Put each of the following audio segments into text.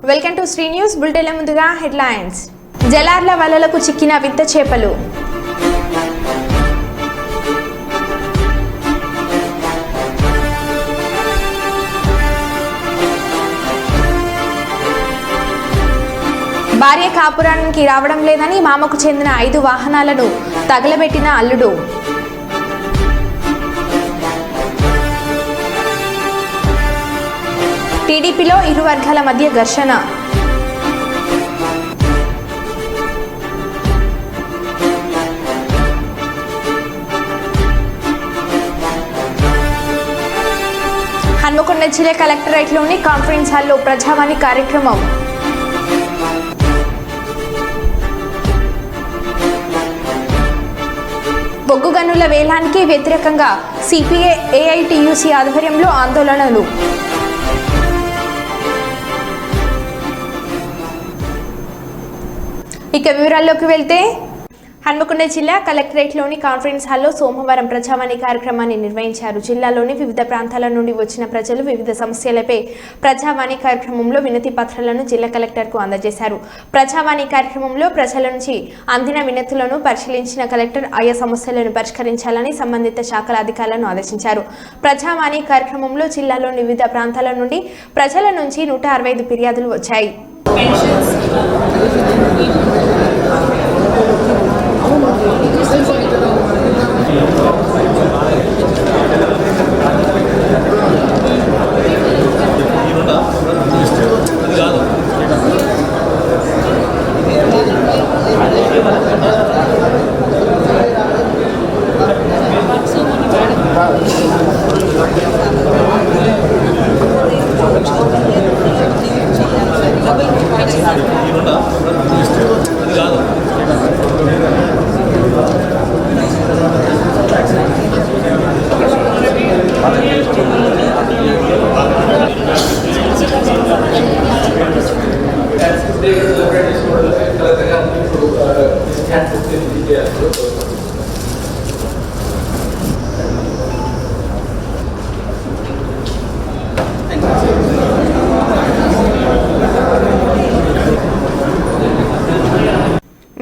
Welcome to Shri news బులెటిన్ల ముందుగా headlines. జలార్ల వలలకు చిక్కిన వింత చేపలు. భార్య కాపురానికి రావడం లేదని మామకు చెందిన 5 వాహనాలను తగలబెట్టిన అల్లుడు. టీడీపీలో ఇరు వర్గాల మధ్య ఘర్షణ. హన్మకొండ జిల్లా కలెక్టరేట్లోని కాన్ఫరెన్స్ హాల్లో ప్రజావాణి కార్యక్రమం. బొగ్గు గనుల వేలానికి వ్యతిరేకంగా సిపిఐ ఏఐటియుసి ఆధ్వర్యంలో ఆందోళనలు. ఇక వివరాల్లోకి వెళ్తే, హన్మకొండ జిల్లా కలెక్టరేట్లోని కాన్ఫరెన్స్ హాల్లో సోమవారం ప్రజావాణి కార్యక్రమాన్ని నిర్వహించారు. జిల్లాలోని వివిధ ప్రాంతాల నుండి వచ్చిన ప్రజలు వివిధ సమస్యలపై ప్రజావాణి కార్యక్రమంలో వినతి పత్రాలను జిల్లా కలెక్టర్కు అందజేశారు. ప్రజావాణి కార్యక్రమంలో ప్రజల నుంచి అందిన వినతులను పరిశీలించిన కలెక్టర్ ఆయా సమస్యలను పరిష్కరించాలని సంబంధిత శాఖల అధికారులను ఆదేశించారు. ప్రజావాణి కార్యక్రమంలో జిల్లాలోని వివిధ ప్రాంతాల నుండి ప్రజల నుంచి 165 ఫిర్యాదులు వచ్చాయి.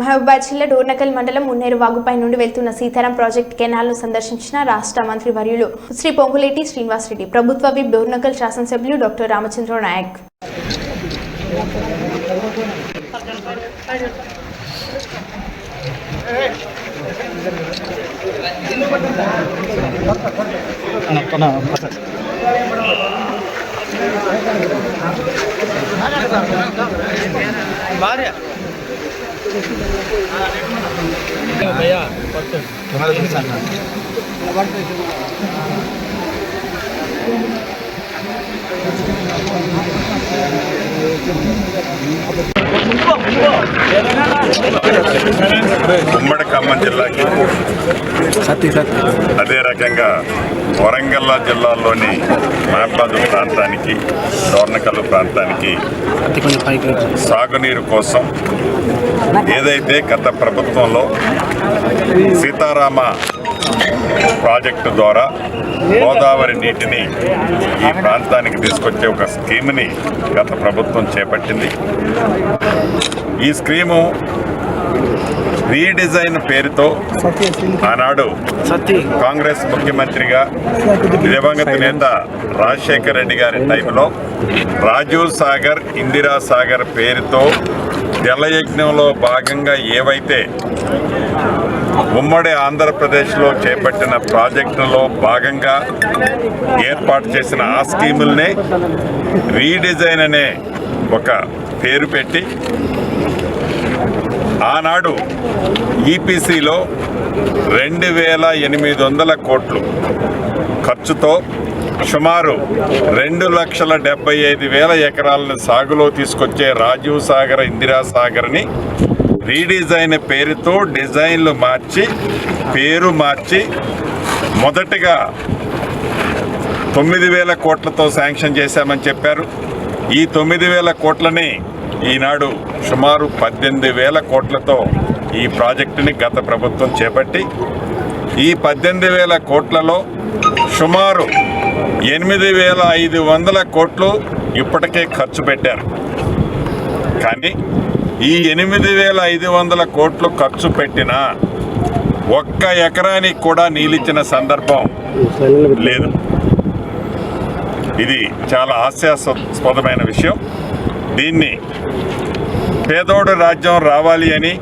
మహబూబాబాద్ జిల్లా డోర్నకల్ మండలం మున్నేరు వాగుపై నుండి వెళ్తున్న సీతారాం ప్రాజెక్ట్ కెనాల్ను సందర్శించిన రాష్ట్ర మంత్రి వర్యులు శ్రీ పొంగులేటి శ్రీనివాసరెడ్డి, ప్రభుత్వ విప్ డోర్నకల్ శాసనసభ్యులు డాక్టర్ రామచంద్ర నాయక్. ఉమ్మడి ఖమ్మం జిల్లాకి అదే రకంగా వరంగల్ జిల్లాలోని మహబూబాబాద్ ప్రాంతానికి, డోర్నకల్ ప్రాంతానికి సాగునీరు కోసం ఏదైతే గత ప్రభుత్వంలో సీతారామ ప్రాజెక్టు ద్వారా గోదావరి నీటిని ఈ ప్రాంతానికి తీసుకొచ్చే ఒక స్కీమ్ని గత ప్రభుత్వం చేపట్టింది. ఈ స్కీము రీడిజైన్ పేరుతో ఆనాడు కాంగ్రెస్ ముఖ్యమంత్రిగా దివంగత నేత రాజశేఖర్ రెడ్డి గారి టైంలో రాజీవ్ సాగర్, ఇందిరా సాగర్ పేరుతో జలయజ్ఞంలో భాగంగా ఏవైతే ఉమ్మడి ఆంధ్రప్రదేశ్లో చేపట్టిన ప్రాజెక్టులో భాగంగా ఏర్పాటు చేసిన ఆ స్కీముల్నే రీడిజైన్ అనే ఒక పేరు పెట్టి ఆనాడు ఈపీసీలో 2,800 కోట్లు ఖర్చుతో సుమారు 2,75,000 ఎకరాలను సాగులో తీసుకొచ్చే రాజీవ్ సాగర్, ఇందిరా సాగర్ని రీడిజైన్ పేరుతో డిజైన్లు మార్చి, పేరు మార్చి, మొదటగా 9,000 కోట్లతో శాంక్షన్ చేశామని చెప్పారు. ఈ 9,000 కోట్లని ఈనాడు సుమారు 18,000 కోట్లతో ఈ ప్రాజెక్టుని గత ప్రభుత్వం చేపట్టి ఈ 18,000 కోట్లలో సుమారు 8,500 కోట్లు ఇప్పటికే ఖర్చు పెట్టారు. కానీ ఈ 8,500 కోట్లు ఖర్చు పెట్టినా ఒక్క ఎకరానికి కూడా నీళ్ళిచ్చిన సందర్భం లేదు. ఇది చాలా హాస్యాస్పదమైన విషయం. దీన్ని పేదోడు రాజ్యం రావాలి అని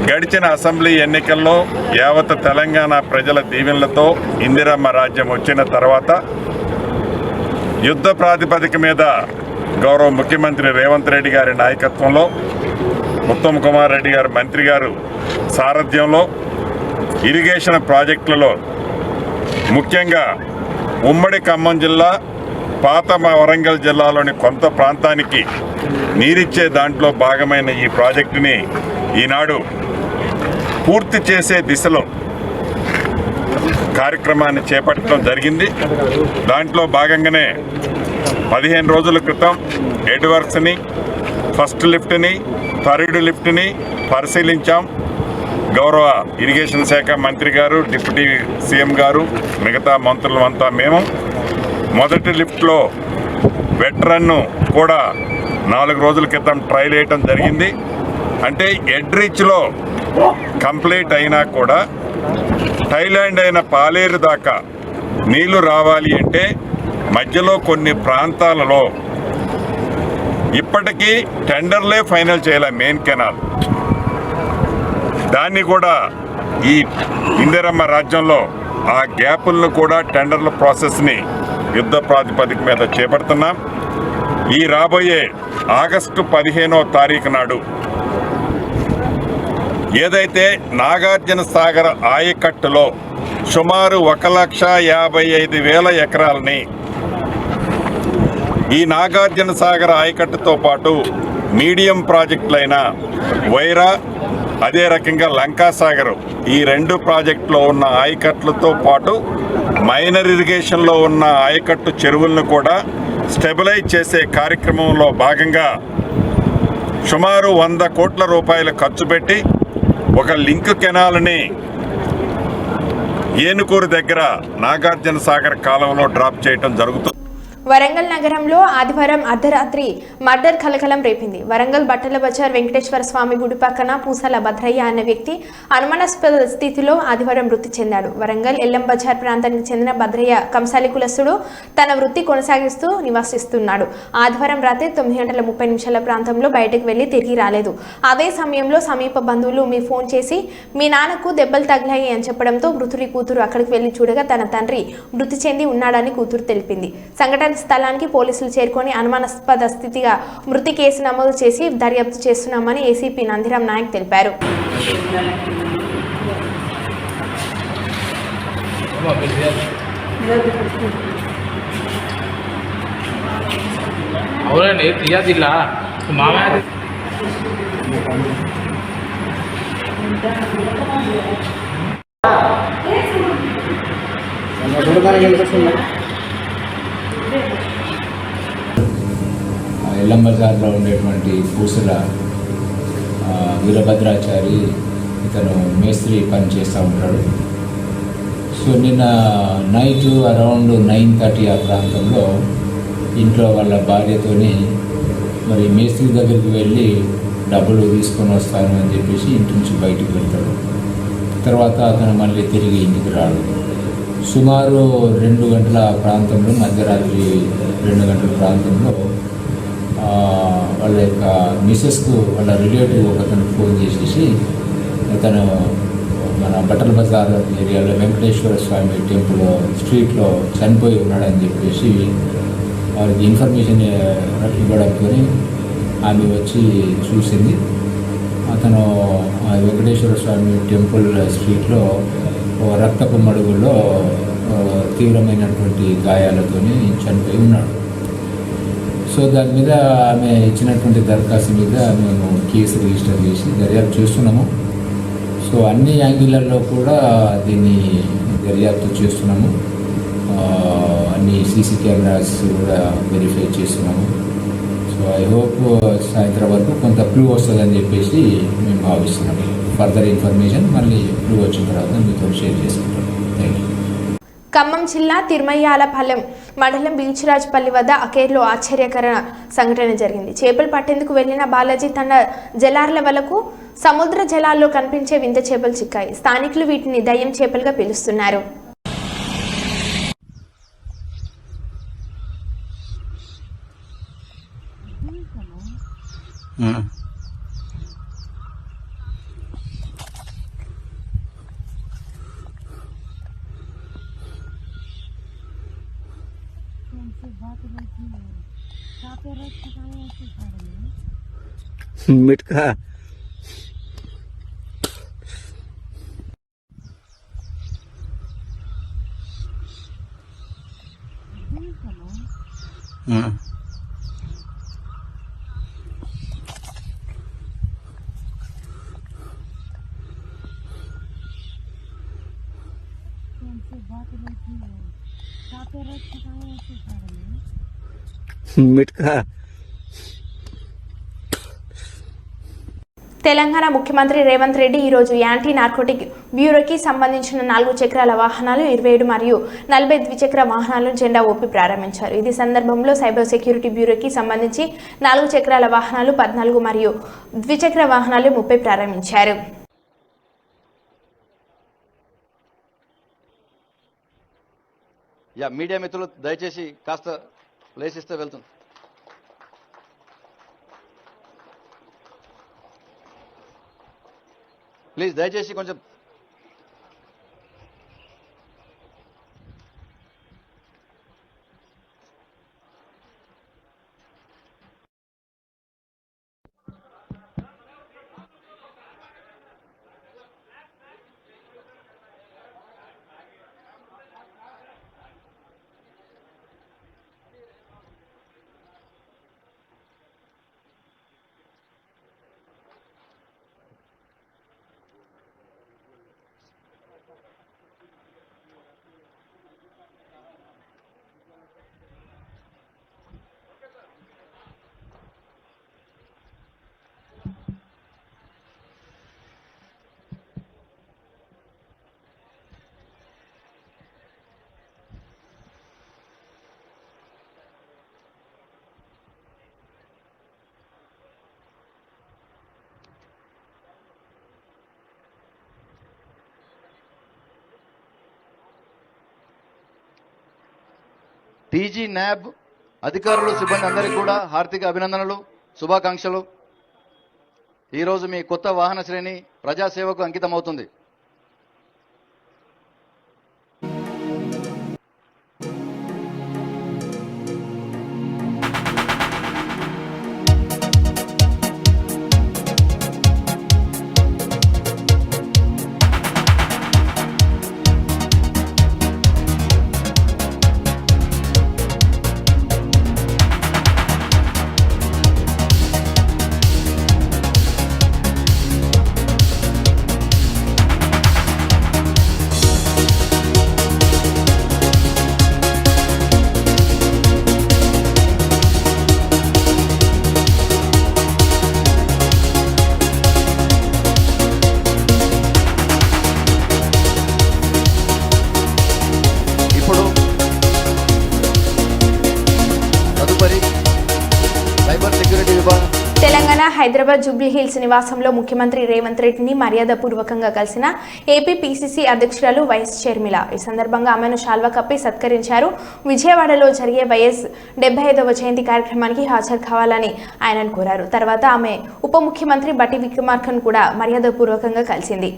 గడిచిన అసెంబ్లీ ఎన్నికల్లో యావత్ తెలంగాణ ప్రజల దీవెనలతో ఇందిరమ్మ రాజ్యం వచ్చిన తర్వాత యుద్ధ ప్రాతిపదిక మీద గౌరవ ముఖ్యమంత్రి రేవంత్ రెడ్డి గారి నాయకత్వంలో ఉత్తమ్ కుమార్ రెడ్డి గారు మంత్రి గారు సారథ్యంలో ఇరిగేషన్ ప్రాజెక్టులలో ముఖ్యంగా ఉమ్మడి ఖమ్మం జిల్లా, పాత వరంగల్ జిల్లాలోని కొంత ప్రాంతానికి నీరిచ్చే దాంట్లో భాగమైన ఈ ప్రాజెక్టుని ఈనాడు పూర్తి చేసే దిశలో కార్యక్రమాన్ని చేపట్టడం జరిగింది. దాంట్లో భాగంగానే 15 రోజుల క్రితం హెడ్ వర్క్స్ని, ఫస్ట్ లిఫ్ట్ని, థర్డ్ లిఫ్ట్ని పరిశీలించాం. గౌరవ ఇరిగేషన్ శాఖ మంత్రి గారు, డిప్యూటీ సీఎం గారు, మిగతా మంత్రులు అంతా మేము మొదటి లిఫ్ట్లో వెట్ రన్ను కూడా 4 రోజుల క్రితం ట్రయల్ వేయటం జరిగింది. అంటే హెడ్ రీచ్లో కంప్లీట్ అయినా కూడా థైలాండ్ అయిన పాలేరు దాకా నీళ్లు రావాలి అంటే మధ్యలో కొన్ని ప్రాంతాలలో ఇప్పటికీ టెండర్లే ఫైనల్ చేయాలి. మెయిన్ కెనాల్ దాన్ని కూడా ఈ ఇందిరమ్మ రాజ్యంలో ఆ గ్యాపులను కూడా టెండర్ల ప్రాసెస్ని యుద్ధ ప్రాతిపదిక మీద చేపడుతున్నాం. ఈ రాబోయే ఆగస్టు 15వ తారీఖు నాడు ఏదైతే నాగార్జున సాగర్ ఆయకట్టులో సుమారు 1,55,000 ఎకరాలని ఈ నాగార్జున సాగర్ ఆయకట్టుతో పాటు మీడియం ప్రాజెక్టులైన వైరా, అదే రకంగా లంకాసాగర్, ఈ 2 ప్రాజెక్టులో ఉన్న ఆయకట్టులతో పాటు మైనర్ ఇరిగేషన్లో ఉన్న ఆయకట్టు చెరువులను కూడా స్టెబిలైజ్ చేసే కార్యక్రమంలో భాగంగా సుమారు 100 కోట్ల రూపాయలు ఖర్చు పెట్టి ఒక లింక్ కెనాల్ని ఏనుకూరు దగ్గర నాగార్జున సాగర్ కాలంలో డ్రాప్ చేయడం జరుగుతుంది. వరంగల్ నగరంలో ఆదివారం అర్ధరాత్రి మర్డర్ కలకలం రేపింది. వరంగల్ బట్టల బజార్ వెంకటేశ్వర స్వామి గుడి పక్కన పూసల భద్రయ్య అనే వ్యక్తి అనుమానాస్పద స్థితిలో ఆదివారం మృతి చెందాడు. వరంగల్ ఎల్లం బజార్ ప్రాంతానికి చెందిన భద్రయ్య కంసాలి కులస్తుడు, తన వృత్తి కొనసాగిస్తూ నివసిస్తున్నాడు. ఆదివారం రాత్రి 9:30 ప్రాంతంలో బయటకు వెళ్లి తిరిగి రాలేదు. అదే సమయంలో సమీప బంధువులు ఫోన్ చేసి మీ నాన్నకు దెబ్బలు తగిలాయి అని చెప్పడంతో మృతుడి కూతురు అక్కడికి వెళ్లి చూడగా తన తండ్రి మృతి చెంది ఉన్నాడని కూతురు తెలిపింది. సంఘటన స్థలానికి పోలీసులు చేరుకొని అనుమానాస్పద స్థితిగా మృతి కేసు నమోదు చేసి దర్యాప్తు చేస్తున్నామని ఏసీపీ నందిరామ్ నాయక్ తెలిపారు. ఎల్లం బజార్లో ఉండేటువంటి పూసల వీరభద్రాచారి, ఇతను మేస్త్రి పని చేస్తూ ఉంటాడు. సో నిన్న నైట్ అరౌండ్ 9:30 ఆ ప్రాంతంలో ఇంట్లో వాళ్ళ భార్యతోని మరి మేస్త్రి దగ్గరికి వెళ్ళి డబ్బులు తీసుకొని వస్తాను అని చెప్పేసి ఇంటి నుంచి బయటికి వెళ్తాడు. తర్వాత అతను మళ్ళీ తిరిగి ఇంటికి రాడు. సుమారు 2 గంటల ప్రాంతంలో, మధ్యరాత్రి 2 గంటల ప్రాంతంలో వాళ్ళ యొక్క మిసెస్కు వాళ్ళ రిలేటివ్ ఒకతను ఫోన్ చేసేసి అతను మన బట్టల బజార్ ఏరియాలో వెంకటేశ్వర స్వామి టెంపుల్ స్ట్రీట్లో చనిపోయి ఉన్నాడని చెప్పేసి వారికి ఇన్ఫర్మేషన్ ఇవ్వడంతో ఆమె వచ్చి చూసింది. అతను వెంకటేశ్వర స్వామి టెంపుల్ స్ట్రీట్లో రక్తపు మడుగుల్లో తీవ్రమైనటువంటి గాయాలతో చనిపోయి ఉన్నాడు. సో దాని మీద ఆమె ఇచ్చినటువంటి దరఖాస్తు మీద మేము కేసు రిజిస్టర్ చేసి దర్యాప్తు చేస్తున్నాము. సో అన్ని యాంగిళ్లలో కూడా దీన్ని దర్యాప్తు చేస్తున్నాము. అన్ని సీసీ కెమెరాస్ కూడా వెరిఫై చేస్తున్నాము. సో ఐ హోప్ సాయంత్రం వరకు కొంత క్లూ వస్తుందని చెప్పేసి మేము భావిస్తున్నాము. ఫర్దర్ ఇన్ఫర్మేషన్ మళ్ళీ క్లూ వచ్చిన తర్వాత మీతో షేర్ చేసుకుంటాం. Thank you. ఖమ్మం జిల్లా తిరుమయ్యాలపాలెం మండలం బీచ్రాజ్పల్లి వద్ద అకేర్లో ఆశ్చర్యకర సంఘటన జరిగింది. చేపలు పట్టేందుకు వెళ్లిన బాలాజీ తన జలార్ల వలకు సముద్ర జలాల్లో కనిపించే వింత చేపలు చిక్కాయి. స్థానికులు వీటిని దయ్యం చేపలుగా పిలుస్తున్నారు. मिटका मिटका తెలంగాణ ముఖ్యమంత్రి రేవంత్ రెడ్డి ఈరోజు యాంటీ నార్కోటిక్ బ్యూరోకి సంబంధించిన 4 చక్రాల వాహనాలు 27 మరియు 40 ద్విచక్ర వాహనాలను జెండా ఊపి ప్రారంభించారు. ఇది సందర్భంలో సైబర్ సెక్యూరిటీ బ్యూరోకి సంబంధించి 4 చక్రాల వాహనాలు 14 మరియు ద్విచక్ర వాహనాలు 30 ప్రారంభించారు. మీడియా మిత్రులు దయచేసి కాస్త లేసిస్తే వెళ్తుంది. ప్లీజ్ దయచేసి కొంచెం టీజీ న్యాబ్ అధికారులు సిబ్బంది అందరికీ కూడా హార్దిక అభినందనలు, శుభాకాంక్షలు. ఈరోజు మీ కొత్త వాహన శ్రేణి ప్రజాసేవకు అంకితమవుతుంది. తెలంగాణ హైదరాబాద్ జూబ్లీహిల్స్ నివాసంలో ముఖ్యమంత్రి రేవంత్ రెడ్డిని మర్యాదపూర్వకంగా కలిసిన ఏపీ పీసీసీ అధ్యక్షురాలు వైఎస్ షర్మిల. ఈ సందర్భంగా ఆమెను శాల్వా కప్పి సత్కరించారు. విజయవాడలో జరిగే వైఎస్ 75వ జయంతి కార్యక్రమానికి హాజరు కావాలని ఆయనను కోరారు. తర్వాత ఆమె ఉప ముఖ్యమంత్రి బట్టి విక్రమార్కను కూడా మర్యాదపూర్వకంగా కలిసింది.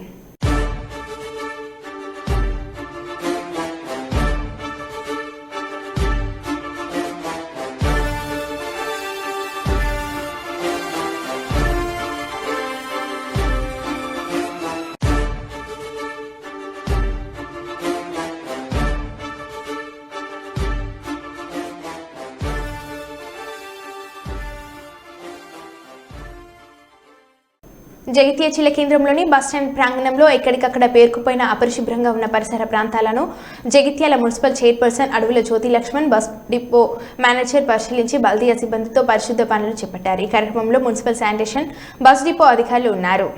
జగిత్యాల జిల్లా కేంద్రంలోని బస్టాండ్ ప్రాంగణంలో ఎక్కడికక్కడ పేరుకుపోయిన అపరిశుభ్రంగా ఉన్న పరిసర ప్రాంతాలను జగిత్యాల మున్సిపల్ చైర్పర్సన్ అడవుల జ్యోతి లక్ష్మణ్, బస్ డిపో మేనేజర్ పరిశీలించి బల్దియా సిబ్బందితో పరిశుద్ధ పనులు చేపట్టారు. ఈ కార్యక్రమంలో మున్సిపల్ శానిటేషన్, బస్ డిపో అధికారులు ఉన్నారు.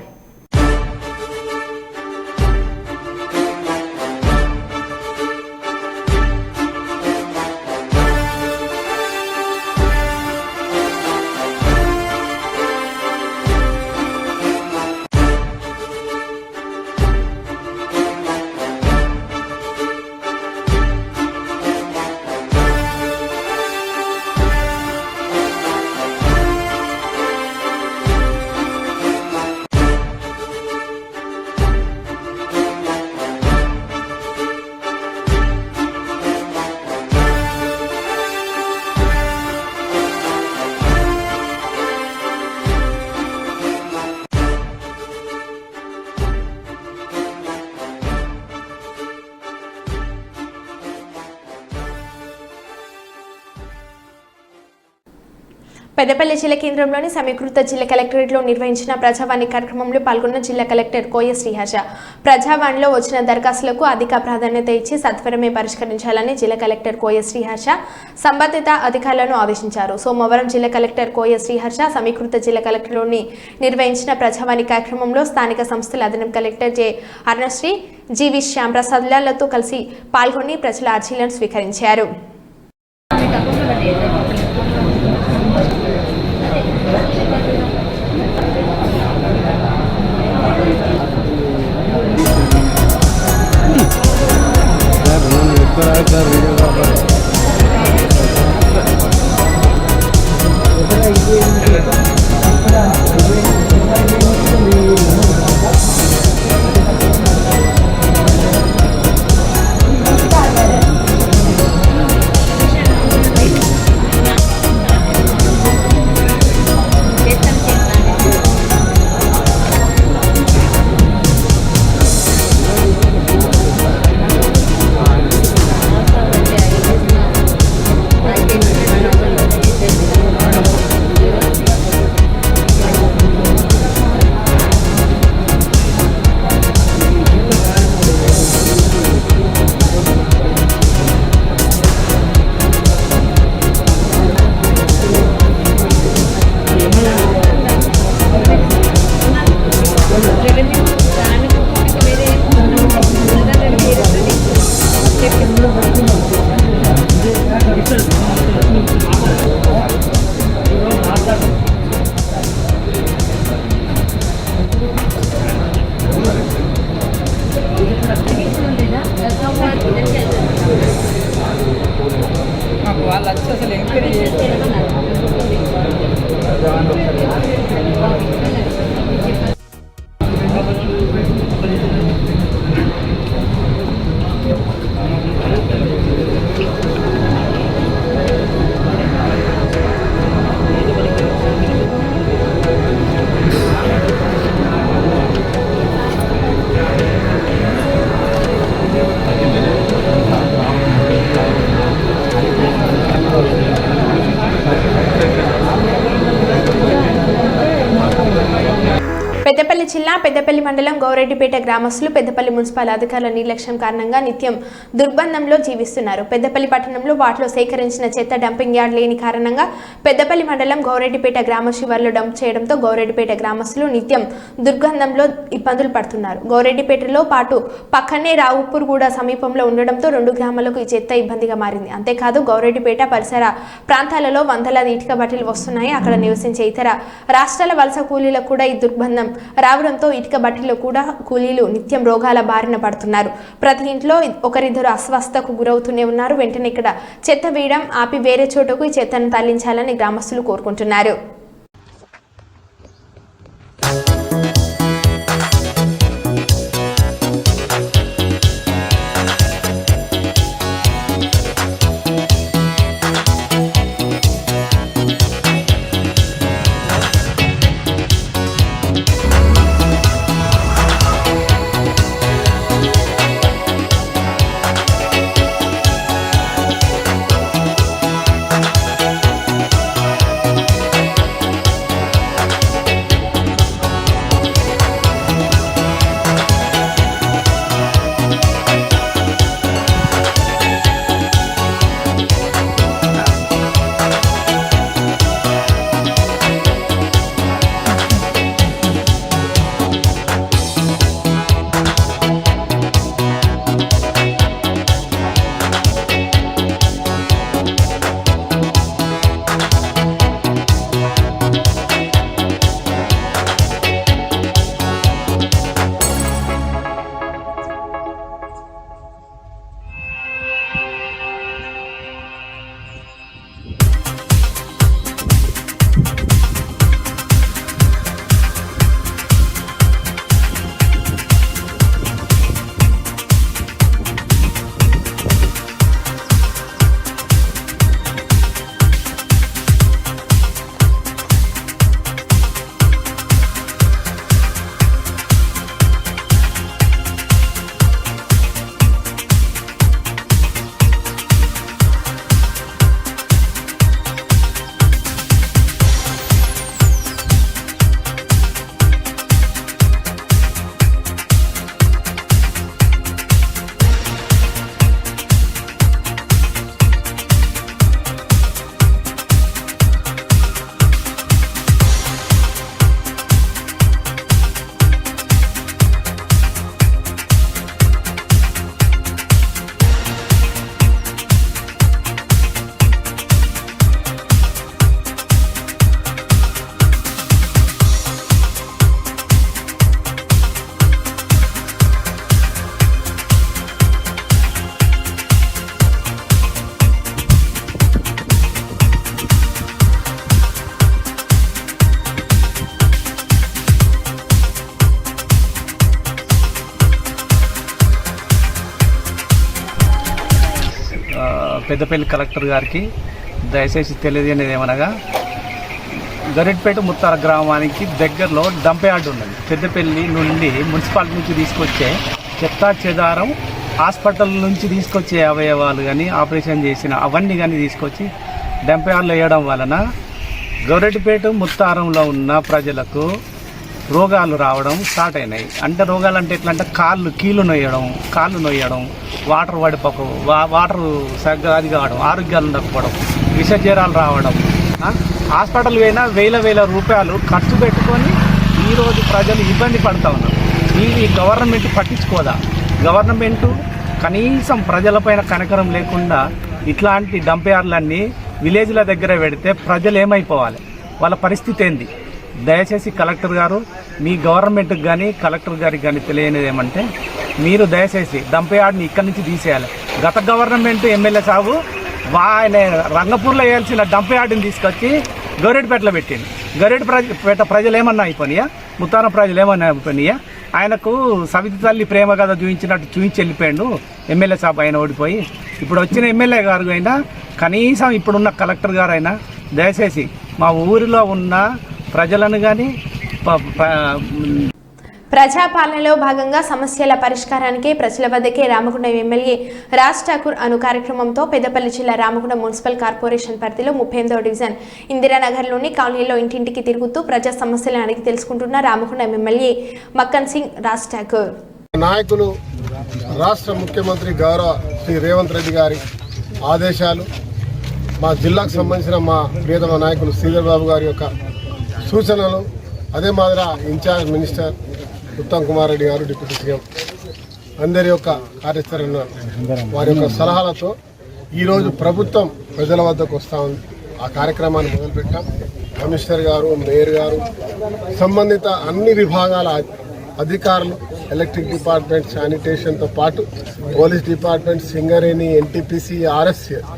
పెద్దపల్లి జిల్లా కేంద్రంలోని సమీకృత జిల్లా కలెక్టరేట్లో నిర్వహించిన ప్రజావాణి కార్యక్రమంలో పాల్గొన్న జిల్లా కలెక్టర్ కోయ శ్రీహర్ష ప్రజావాణిలో వచ్చిన దరఖాస్తులకు అధిక ప్రాధాన్యత ఇచ్చి సత్వరమే పరిష్కరించాలని జిల్లా కలెక్టర్ కోయ శ్రీహర్ష సంబంధిత అధికారులను ఆదేశించారు. సోమవారం జిల్లా కలెక్టర్ కోయ శ్రీహర్ష సమీకృత జిల్లా కలెక్టర్లోని నిర్వహించిన ప్రజావాణి కార్యక్రమంలో స్థానిక సంస్థల అదనపు కలెక్టర్ జె అరుణశ్రీ జీవి శ్యాంప్రసాద్లతో కలిసి పాల్గొని ప్రజల అర్జీలను స్వీకరించారు. వాళ్ళు వచ్చి అసలు ఎంక్వైరీ చేస్తారు. పెద్దపల్లి జిల్లా పెద్దపల్లి మండలం గౌరెడ్డిపేట గ్రామస్తులు పెద్దపల్లి మున్సిపల్ అధికారుల నిర్లక్ష్యం కారణంగా నిత్యం దుర్బంధంలో జీవిస్తున్నారు. పెద్దపల్లి పట్టణంలో వాటిలో సేకరించిన చెత్త డంపింగ్ యార్డ్ లేని కారణంగా పెద్దపల్లి మండలం గౌరెడ్డిపేట గ్రామ శివార్లో డంప్ చేయడంతో గౌరెడ్డిపేట గ్రామస్తులు నిత్యం దుర్గంధంలో ఇబ్బందులు పడుతున్నారు. గౌరెడ్డిపేటలో పాటు పక్కనే రావుపూర్ కూడా సమీపంలో ఉండడంతో రెండు గ్రామాలకు ఈ చెత్త ఇబ్బందిగా మారింది. అంతేకాదు గౌరెడ్డిపేట పరిసర ప్రాంతాలలో వందలాది ఇటుక బట్టీలు వస్తున్నాయి. అక్కడ నివసించే ఇతర రాష్ట్రాల వలస కూలీలకు కూడా ఈ దుర్గంధం రావడంతో ఇటుక బట్టీలో కూడా కూలీలు నిత్యం రోగాల బారిన పడుతున్నారు. ప్రతి ఇంట్లో ఒకరిద్దరు అస్వస్థతకు గురవుతూనే ఉన్నారు. వెంటనే ఇక్కడ చెత్త వేయడం ఆపి వేరే చోటకు ఈ చెత్తను తరలించాలని గ్రామస్తులు కోరుకుంటున్నారు. పెద్దపల్లి కలెక్టర్ గారికి దయచేసి తెలియజేయనిది ఏమనగా, గరెడ్పేట ముత్తార గ్రామానికి దగ్గరలో డంప్ యార్డ్ ఉన్నది. పెద్దపల్లి నుండి మున్సిపాలిటీ నుంచి తీసుకొచ్చే చెత్తా చెదారం, హాస్పిటల్ నుంచి తీసుకొచ్చే అవయవాలు కానీ ఆపరేషన్ చేసిన అవన్నీ కానీ తీసుకొచ్చి డంప్ యార్డ్లో వేయడం వలన గౌరెడ్డిపేట ముత్తారంలో ఉన్న ప్రజలకు రోగాలు రావడం స్టార్ట్ అయినాయి. అంటే రోగాలు అంటే ఎట్లా అంటే కీళ్ళు నొయ్యడం, వాటర్ పడిపోక వాటర్ సరిగ్గా అది కావడం, ఆరోగ్యాలు ఉండకపోవడం, విష జ్వరాలు రావడం, హాస్పిటల్ పోయినా వేల రూపాయలు ఖర్చు పెట్టుకొని ఈరోజు ప్రజలు ఇబ్బంది పడుతూ ఉన్నారు. ఇది గవర్నమెంట్ పట్టించుకోదా? గవర్నమెంటు కనీసం ప్రజలపైన కనికరం లేకుండా ఇట్లాంటి డంప్ యార్డ్లన్నీ విలేజ్ల దగ్గర పెడితే ప్రజలు ఏమైపోవాలి? వాళ్ళ పరిస్థితి ఏంది? దయచేసి కలెక్టర్ గారు, మీ గవర్నమెంట్కి కానీ కలెక్టర్ గారికి కానీ తెలియనిది ఏమంటే, మీరు దయచేసి డంప్ యార్డ్ని ఇక్కడి నుంచి తీసేయాలి. గత గవర్నమెంట్ ఎమ్మెల్యే సాబు ఆయన రంగపూర్లో వేయాల్సిన డంప్ యార్డ్ని తీసుకొచ్చి గౌరెడ్డిపేటలో పెట్టింది. గౌరెడ్డిపేట ప్రజలు ఏమన్నా అయిపోయినాయా? ముత్తారం ప్రజలు ఏమన్నా అయిపోయినాయా? ఆయనకు సవితి తల్లి ప్రేమ కథ చూపించినట్టు చూపించి వెళ్ళిపోయాడు ఎమ్మెల్యే సాబ్. ఆయన ఓడిపోయి ఇప్పుడు వచ్చిన ఎమ్మెల్యే గారు అయినా, కనీసం ఇప్పుడున్న కలెక్టర్ గారు అయినా దయచేసి మా ఊరిలో ఉన్న ప్రజలను కానీ ప్రజాపాలనలో భాగంగా సమస్యల పరిష్కారానికి ప్రజల వద్దకే రామగుండం ఎమ్మెల్యే రాజ్ ఠాకూర్ అను కార్యక్రమంతో పెద్దపల్లి జిల్లా రామగుండం మున్సిపల్ కార్పొరేషన్ పరిధిలో 38వ డివిజన్ ఇందిరానగర్లోని కాలనీలో ఇంటింటికి తిరుగుతూ ప్రజా సమస్యలను అడిగి తెలుసుకుంటున్న రామగుండం ఎమ్మెల్యే మక్కన్ సింగ్ రాజ్ ఠాకూర్. నాయకులు, రాష్ట్ర ముఖ్యమంత్రి గౌరవ శ్రీ రేవంత్ రెడ్డి గారి ఆదేశాలు, మా జిల్లాకు సంబంధించిన మా ప్రియతమ నాయకులు శ్రీధర్ బాబు గారి యొక్క సూచనలు, అదే మాదిరి ఇన్ఛార్జ్ మినిస్టర్ ఉత్తమ్ కుమార్ రెడ్డి గారు, డిప్యూటీ సీఎం అందరి యొక్క కార్యాచరణ, వారి యొక్క సలహాలతో ఈరోజు ప్రభుత్వం ప్రజల వద్దకు వస్తూ ఉంది. ఆ కార్యక్రమాన్ని మొదలుపెట్టాం. కమిషనర్ గారు, మేయర్ గారు, సంబంధిత అన్ని విభాగాల అధికారులు, ఎలక్ట్రిక్ డిపార్ట్మెంట్, శానిటేషన్తో పాటు పోలీస్ డిపార్ట్మెంట్, సింగరేణి, ఎన్టీపీసీ, ఆర్ఎస్సీఎల్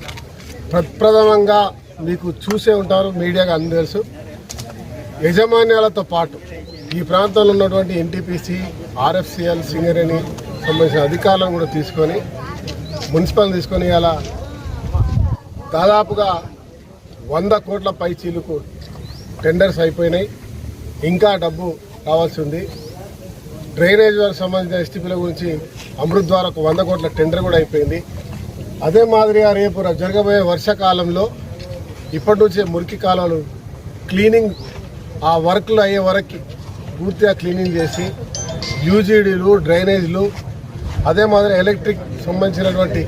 ప్రప్రథమంగా మీకు చూసే ఉంటారు, మీడియాగా అందరూ తెలుసు, యజమాన్యాలతో పాటు ఈ ప్రాంతంలో ఉన్నటువంటి ఎన్టీపీసీ, ఆర్ఎఫ్సిఎల్, సింగరేణి సంబంధించిన అధికారులను కూడా మున్సిపల్ తీసుకొని ఇలా దాదాపుగా 100 కోట్ల పై చీలుకు టెండర్స్ అయిపోయినాయి. ఇంకా డబ్బు రావాల్సి ఉంది. డ్రైనేజ్ వారికి సంబంధించిన ఎస్టీపీల గురించి అమృత్ ద్వారా 100 కోట్ల టెండర్ కూడా అయిపోయింది. అదే మాదిరిగా రేపు జరగబోయే వర్షాకాలంలో ఇప్పటి నుంచే మురికి కాలువలు క్లీనింగ్, ఆ వర్క్లు అయ్యే వరకు పూర్తిగా క్లీనింగ్ చేసి యూజీడీలు, డ్రైనేజ్లు, అదే మాదిరి ఎలక్ట్రిక్ సంబంధించినటువంటి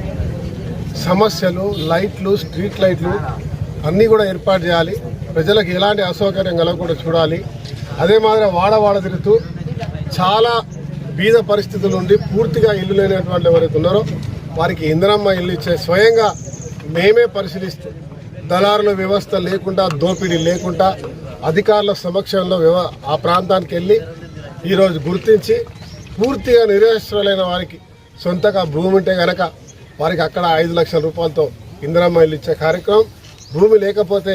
సమస్యలు, లైట్లు, స్ట్రీట్ లైట్లు అన్నీ కూడా ఏర్పాటు చేయాలి. ప్రజలకు ఎలాంటి అసౌకర్యం కలగకుండా చూడాలి. అదే మాదిరి వాడ తిరుగుతూ చాలా బీద పరిస్థితుల నుండి పూర్తిగా ఇల్లు లేనటువంటి ఎవరైతే ఉన్నారో వారికి ఇందిరమ్మ ఇల్లు ఇచ్చే స్వయంగా మేమే పరిశీలిస్తూ, దళారుల వ్యవస్థ లేకుండా, దోపిడీ లేకుండా అధికారుల సమక్షంలో ఆ ప్రాంతానికి వెళ్ళి ఈరోజు గుర్తించి పూర్తిగా నిరాశ్రయులైన వారికి సొంతగా భూమి ఉంటే కనుక వారికి అక్కడ 5 లక్షల రూపాయలతో ఇందిరమ్మ ఇల్లు ఇచ్చే కార్యక్రమం, భూమి లేకపోతే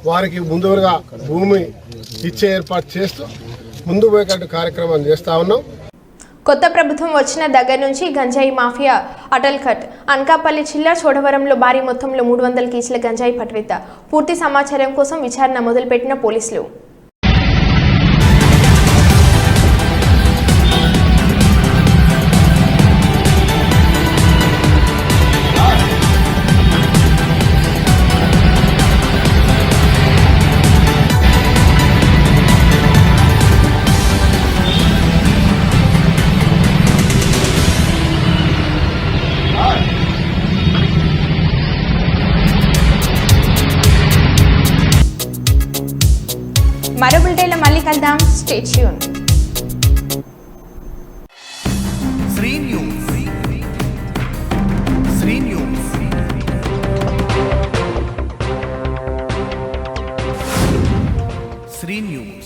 వారికి ముందుగా భూమి ఇచ్చే ఏర్పాటు చేస్తూ ముందు పోయేటట్టు కార్యక్రమం చేస్తూ ఉన్నాం. కొత్త ప్రభుత్వం వచ్చిన దగ్గర నుంచి గంజాయి మాఫియా అటల్ కట్. అనకాపల్లి జిల్లా చోడవరంలో భారీ మొత్తంలో 300 కేజీల గంజాయి పట్టువేత. పూర్తి సమాచారం కోసం విచారణ మొదలుపెట్టిన పోలీసులు. మరో బులెటిన్లో మళ్ళీ కలుద్దాం. Stay tune. శ్రీ న్యూస్